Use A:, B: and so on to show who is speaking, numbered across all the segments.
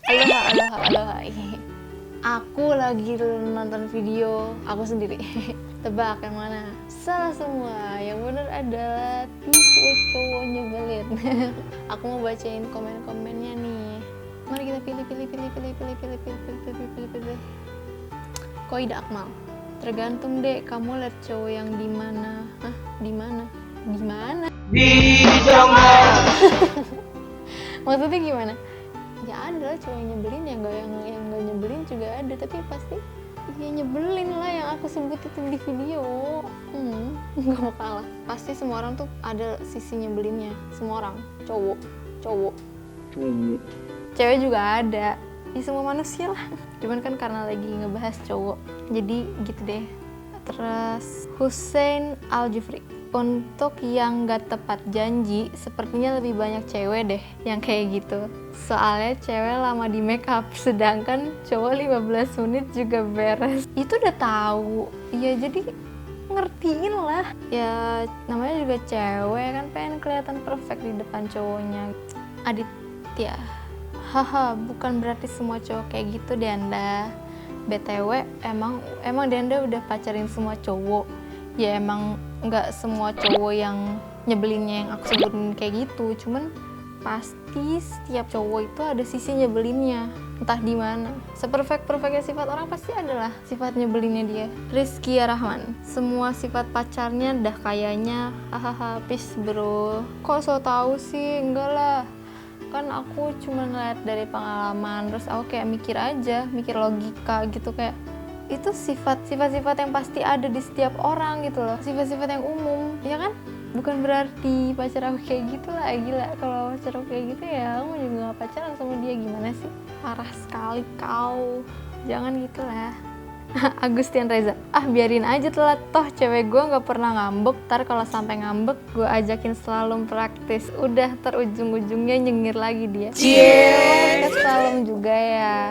A: Aloha, aloha, aloha. Aku lagi nonton video aku sendiri. Tebak yang mana? Salah semua. Yang benar adalah tipe cowok nyebelin. Aku mau bacain komen-komennya nih. Mari kita pilih. Koida Akmal. Tergantung deh, kamu lihat cowok yang di mana? Hah? Di mana? Di mana?
B: Di Jonggol.
A: Maksudnya gimana? Ya ada lah cowok yang nyebelin, yang nggak nyebelin juga ada, tapi pasti ya nyebelin lah yang aku sebut itu di video. Nggak mau kalah. Pasti semua orang tuh ada sisi nyebelinnya. Semua orang, cowok, cewek juga ada. Ya semua manusia lah. Cuman kan karena lagi ngebahas cowok, jadi gitu deh. Terus Hussein Al-Jufri. Untuk yang gak tepat janji, sepertinya lebih banyak cewek deh yang kayak gitu. Soalnya cewek lama di make up, sedangkan cowok 15 menit juga beres. Itu udah tahu. Ya jadi ngertiin lah. Ya namanya juga cewek kan, pengen kelihatan perfect di depan cowoknya. Aditya. Haha, bukan berarti semua cowok kayak gitu deh Anda. BTW, emang Denda udah pacarin semua cowok. Ya emang nggak semua cowok yang nyebelinnya yang aku sebutin kayak gitu, cuman pasti setiap cowok itu ada sisi nyebelinnya, entah di mana. Seperfect-perfectnya sifat orang pasti adalah sifat nyebelinnya dia. Rizky Rahman, semua sifat pacarnya dah kayaknya. Hahaha, peace bro. Kok so tau sih? Enggak lah, kan aku cuma ngeliat dari pengalaman, terus aku kayak mikir logika gitu, kayak itu sifat-sifat yang pasti ada di setiap orang gitu loh, sifat-sifat yang umum, ya kan? Bukan berarti pacar aku kayak gitu lah, gila. Kalau pacar aku kayak gitu ya aku juga gak pacaran sama dia, gimana sih? Parah sekali kau, jangan gitu lah. Agustian Reza, biarin aja telat, toh cewek gue gak pernah ngambek, ntar kalau sampai ngambek gue ajakin slalom praktis, udah ntar ujung-ujungnya nyengir lagi dia. Iya, slalom juga ya.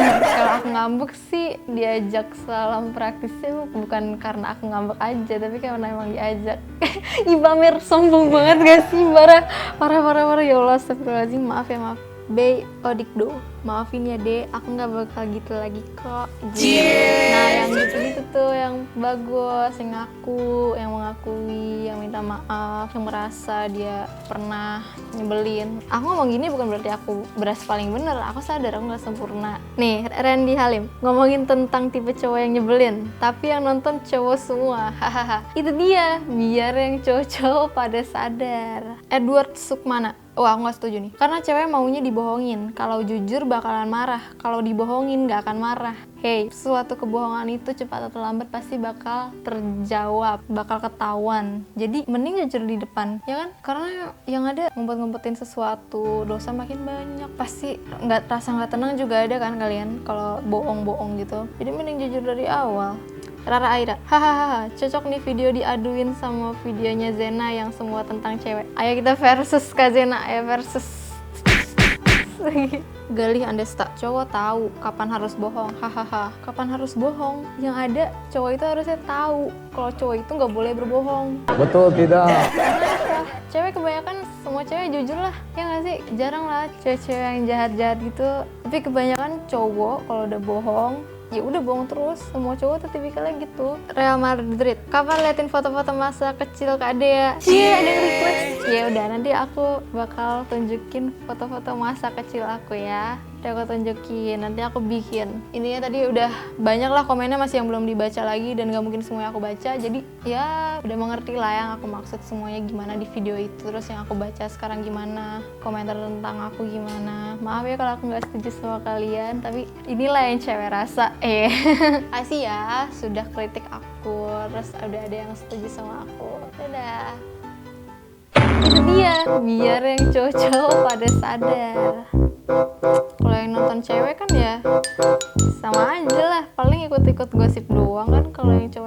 A: Kalau aku ngambek sih diajak slalom praktisnya bukan karena aku ngambek aja, tapi karena emang diajak. Ih, pamer sombong banget gak sih? Parah. Ya Allah, astagfirullahaladzim, maaf. Bey Odikdo, maafin ya deh, aku gak bakal gitu lagi kok. Nah yang gitu tuh yang bagus, yang ngaku, yang mengakui, yang minta maaf, yang merasa dia pernah nyebelin. Aku ngomong gini bukan berarti aku berasa paling bener, aku sadar aku gak sempurna. Nih Randy Halim, ngomongin tentang tipe cowok yang nyebelin, tapi yang nonton cowok semua. Hahaha, itu dia, biar yang cowok-cowok pada sadar. Edward Sukmana, wah aku gak setuju nih, karena cewek maunya dibohongin. Kalau jujur bakalan marah, kalau dibohongin gak akan marah. Hey, suatu kebohongan itu cepat atau lambat pasti bakal terjawab, bakal ketahuan. Jadi mending jujur di depan, ya kan? Karena yang ada ngumpet-ngumpetin sesuatu, dosa makin banyak. Pasti rasa nggak tenang juga ada kan kalian kalau bohong-bohong gitu. Jadi mending jujur dari awal. Rara Aira, hahaha, cocok nih video diaduin sama videonya Zena yang semua tentang cewek. Ayo kita versus Kak Zena, versus. Galih Andesta, cowok tahu kapan harus bohong, hahaha. Kapan harus bohong? Yang ada cowok itu harusnya tahu kalau cowok itu nggak boleh berbohong.
B: Betul tidak?
A: Kenapa? Cewek kebanyakan, semua cewek jujur lah, ya nggak sih? Jarang lah cewek-cewek yang jahat-jahat gitu. Tapi kebanyakan cowok kalau udah bohong, ya udah bohong terus. Semua cowok tuh tipikalnya gitu. Real Madrid, kapan liatin foto-foto masa kecil Kak Dea? Iya, ada yang request. Ya udah, nanti aku bakal tunjukin foto-foto masa kecil aku ya. Udah aku tunjukin, nanti aku bikin. Intinya tadi udah banyak lah komennya, masih yang belum dibaca lagi dan gak mungkin semuanya aku baca. Jadi ya udah mengerti lah yang aku maksud semuanya gimana di video itu. Terus yang aku baca sekarang gimana, komentar tentang aku gimana. Maaf ya kalau aku gak setuju sama kalian, tapi inilah yang cewek rasa. Kasih ya sudah kritik aku, terus udah ada yang setuju sama aku. Dadah. Itu dia, biar yang cowok-cowok pada sadar. Kalau yang nonton cewek kan ya sama aja lah, paling ikut-ikut gosip doang kan. Kalau yang cowok